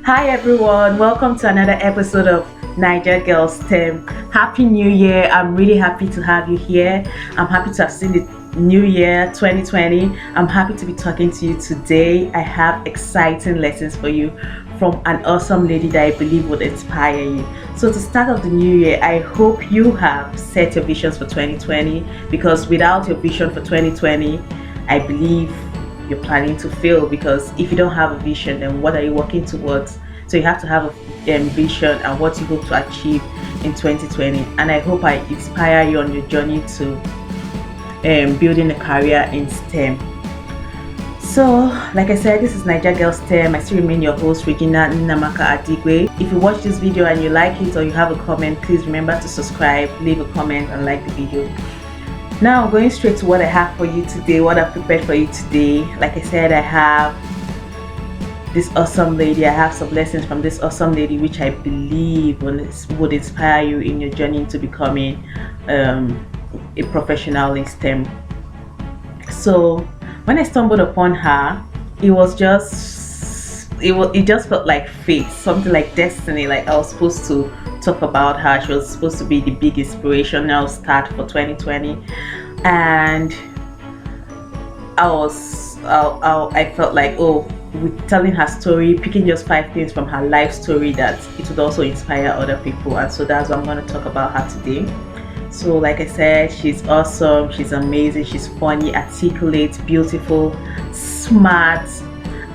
Hi everyone, welcome to another episode of Naija Girls STEM. Happy New Year. I'm really happy to have you here. I'm happy to have seen the new year 2020. I'm happy to be talking to you today. I have exciting lessons for you from an awesome lady that I believe would inspire you. So to start off the new year, I hope you have set your visions for 2020, because without your vision for 2020, I believe you're planning to fail, because if you don't have a vision, then what are you working towards? So you have to have a vision and what you hope to achieve in 2020. And I hope I inspire you on your journey to building a career in STEM. So like I said, this is Naija Girls STEM. I still remain your host, Regina Nnamaka Adigwe. If you watch this video and you like it or you have a comment, please remember to subscribe, leave a comment and like the video. Now going straight to what I have for you today, what I've prepared for you today. Like I said, I have this awesome lady. I have some lessons from this awesome lady which I believe would inspire you in your journey into becoming a professional in STEM. So when I stumbled upon her, it just felt like fate, something like destiny. Like I was supposed to talk about her. She was supposed to be the big inspirational start for 2020, and I felt like, oh, with telling her story, picking just 5 things from her life story, that it would also inspire other people. And so that's what I'm going to talk about her today. So like I said, she's awesome, she's amazing, she's funny, articulate, beautiful, smart,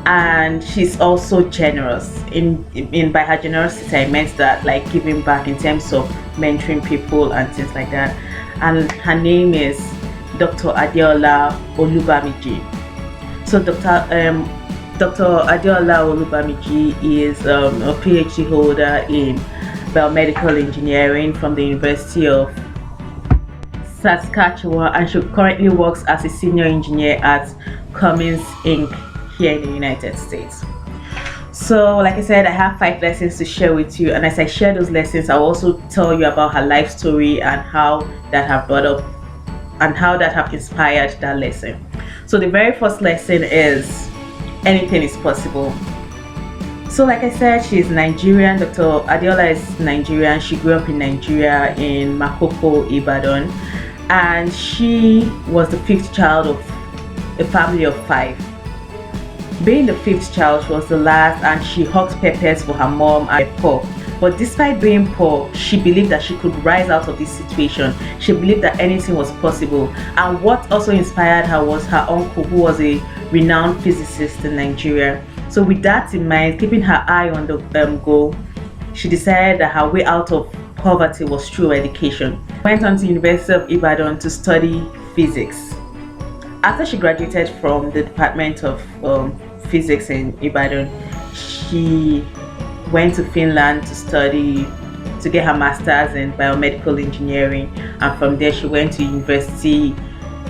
and she's also generous. By her generosity, I meant that like giving back in terms of mentoring people and things like that. And her name is Dr. Adeola Olubamiji. So Dr. Adeola Olubamiji is a PhD holder in biomedical engineering from the University of Saskatchewan, and she currently works as a senior engineer at Cummins Inc. here in the United States. So like I said, I have 5 lessons to share with you, and as I share those lessons, I'll also tell you about her life story and how that have brought up and how that have inspired that lesson. So the very first lesson is anything is possible. So like I said, she is Nigerian. Dr. Adeola is Nigerian. She grew up in Nigeria, in Makoko, Ibadan, and she was the 5th child of a family of 5. Being the 5th child, she was the last, and she hawked peppers for her mom and poor. But despite being poor, she believed that she could rise out of this situation. She believed that anything was possible. And what also inspired her was her uncle, who was a renowned physicist in Nigeria. So with that in mind, keeping her eye on the goal, she decided that her way out of poverty was through education. Went on to University of Ibadan to study physics. After she graduated from the Department of Physics in Ibadan, she went to Finland to get her master's in biomedical engineering, and from there she went to University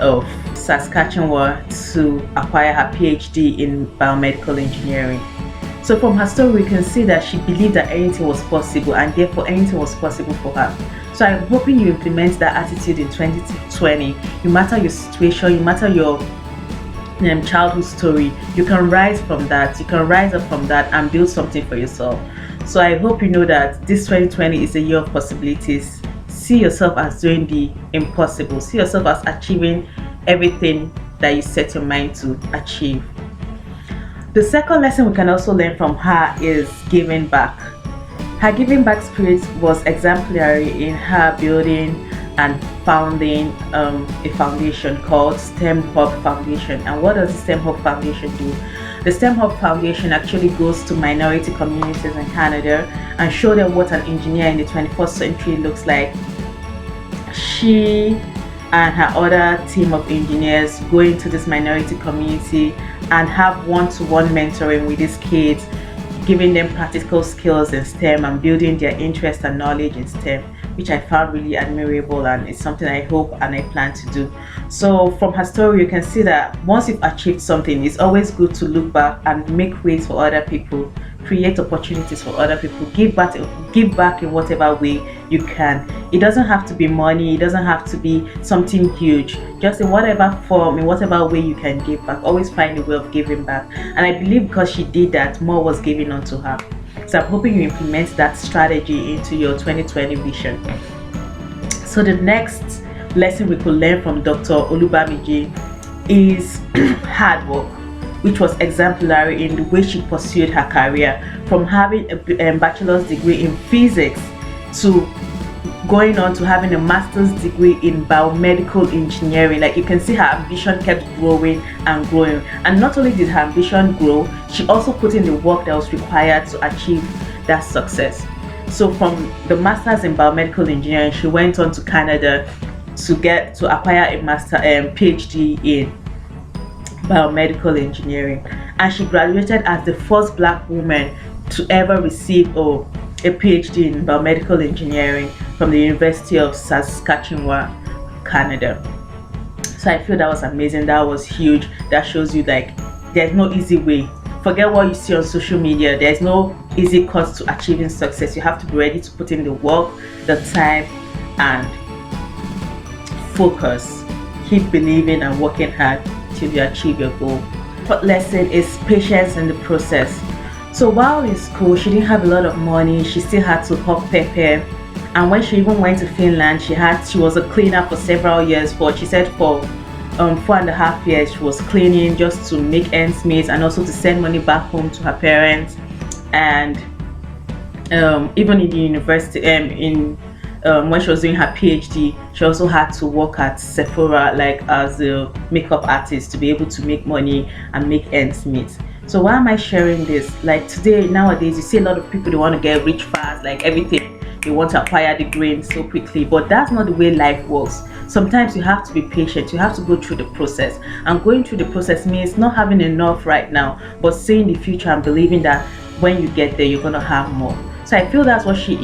of Saskatchewan to acquire her PhD in biomedical engineering. So from her story, we can see that she believed that anything was possible, and therefore anything was possible for her. So I'm hoping you implement that attitude in 2020. No matter your situation, no matter your childhood story, you can rise from that. You can rise up from that and build something for yourself. So I hope you know that this 2020 is a year of possibilities. See yourself as doing the impossible. See yourself as achieving everything that you set your mind to achieve. The second lesson we can also learn from her is giving back. Her giving back spirit was exemplary in her building and founding a foundation called STEM Hub Foundation. And what does the STEM Hub Foundation do? The STEM Hub Foundation actually goes to minority communities in Canada and show them what an engineer in the 21st century looks like. She and her other team of engineers go into this minority community and have one-to-one mentoring with these kids, giving them practical skills in STEM and building their interest and knowledge in STEM, which I found really admirable, and it's something I hope and I plan to do. So from her story, you can see that once you've achieved something, it's always good to look back and make ways for other people, create opportunities for other people, give back in whatever way you can. It doesn't have to be money, it doesn't have to be something huge, just in whatever form, in whatever way you can give back. Always find a way of giving back, and I believe because she did that, more was given unto her. So I'm hoping you implement that strategy into your 2020 vision. So the next lesson we could learn from Dr. Olubamiji is hard work, which was exemplary in the way she pursued her career, from having a bachelor's degree in physics to going on to having a master's degree in biomedical engineering. Like, you can see her ambition kept growing and growing, and not only did her ambition grow, she also put in the work that was required to achieve that success. So from the master's in biomedical engineering, she went on to Canada to acquire a PhD in biomedical engineering, and she graduated as the first Black woman to ever receive a PhD in biomedical engineering from the University of Saskatchewan, Canada. So I feel that was amazing. That was huge. That shows you, like, there's no easy way. Forget what you see on social media. There's no easy cut to achieving success. You have to be ready to put in the work, the time, and focus. Keep believing and working hard till you achieve your goal. Fourth lesson is patience in the process. So while in school, she didn't have a lot of money. She still had to hawk pepper, and when she even went to Finland, she was a cleaner for several years. She said for 4.5 years she was cleaning just to make ends meet, and also to send money back home to her parents. And even in the university, when she was doing her PhD, she also had to work at Sephora, like as a makeup artist, to be able to make money and make ends meet. So why am I sharing this? Like, today, nowadays, you see a lot of people, they want to get rich fast, like everything, they want to acquire the grain so quickly, but that's not the way life works. Sometimes you have to be patient. You have to go through the process, and going through the process means not having enough right now, but seeing the future and believing that when you get there, you're gonna have more. So I feel that's what she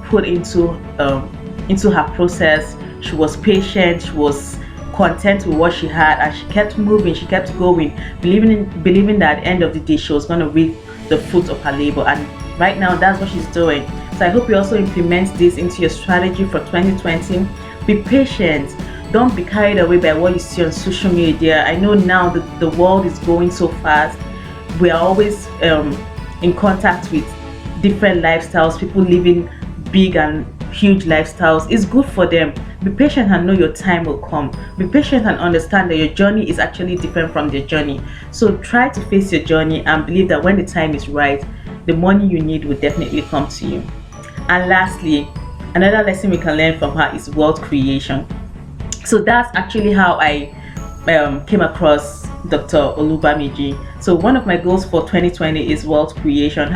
put into her process. She was patient. She was content with what she had, and she kept moving, she kept going, believing that at the end of the day she was going to reap the fruit of her labor. And right now, that's what she's doing. So I hope you also implement this into your strategy for 2020. Be patient. Don't be carried away by what you see on social media. I know now that the world is going so fast. We are always in contact with different lifestyles, people living big and huge lifestyles. It's good for them. Be patient and know your time will come. Be patient and understand that your journey is actually different from their journey. So try to face your journey and believe that when the time is right, the money you need will definitely come to you. And lastly, another lesson we can learn from her is wealth creation. So that's actually how I came across Dr. Olubamiji. So one of my goals for 2020 is wealth creation,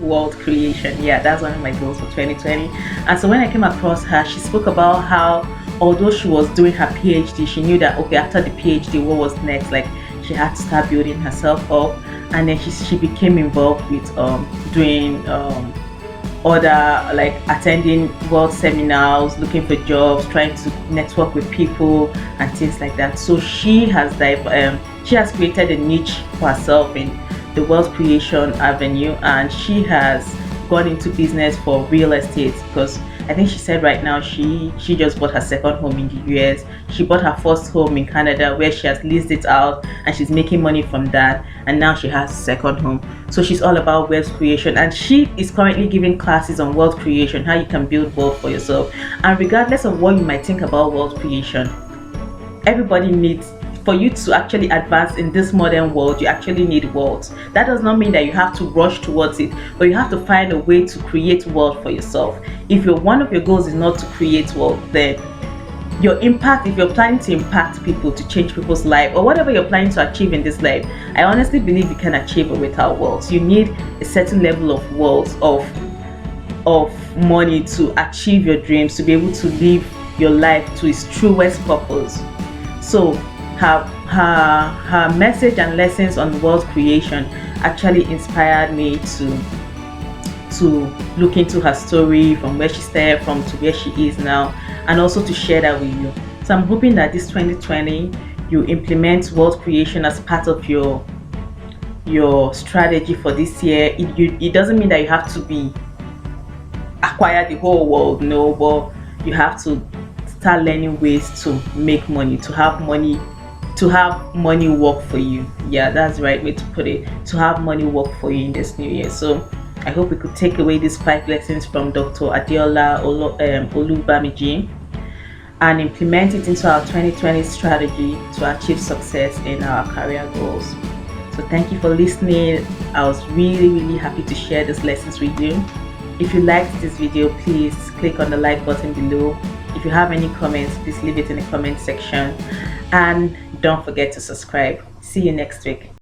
#wealth creation. Yeah, that's one of my goals for 2020. And so when I came across her, she spoke about how, although she was doing her PhD, she knew that, okay, after the PhD, what was next? Like, she had to start building herself up. And then she became involved with doing other, like attending world seminars, looking for jobs, trying to network with people and things like that. So she has created a niche for herself in the wealth creation avenue, and she has gone into business for real estate, because I think she said right now she just bought her second home in the US. She bought her first home in Canada, where she has leased it out and she's making money from that, and now she has a second home. So she's all about wealth creation, and she is currently giving classes on wealth creation, how you can build wealth for yourself. And regardless of what you might think about wealth creation, everybody needs, for you to actually advance in this modern world, you actually need wealth. That does not mean that you have to rush towards it, but you have to find a way to create wealth for yourself. If one of your goals is not to create wealth, then your impact, if you're planning to impact people, to change people's life, or whatever you're planning to achieve in this life, I honestly believe you can achieve it without wealth. You need a certain level of wealth, of money, to achieve your dreams, to be able to live your life to its truest purpose. So her message and lessons on wealth creation actually inspired me to look into her story, from where she started from to where she is now, and also to share that with you. So I'm hoping that this 2020 you implement wealth creation as part of your strategy for this year. It doesn't mean that you have to acquire the whole world, no, but you have to start learning ways to make money, to have money, to have money work for you. Yeah, that's the right way to put it. To have money work for you in this new year. So I hope we could take away these 5 lessons from Dr. Adeola Olubamiji and implement it into our 2020 strategy to achieve success in our career goals. So thank you for listening. I was really happy to share these lessons with you. If you liked this video, please click on the like button below. If you have any comments, please leave it in the comment section, and don't forget to subscribe. See you next week.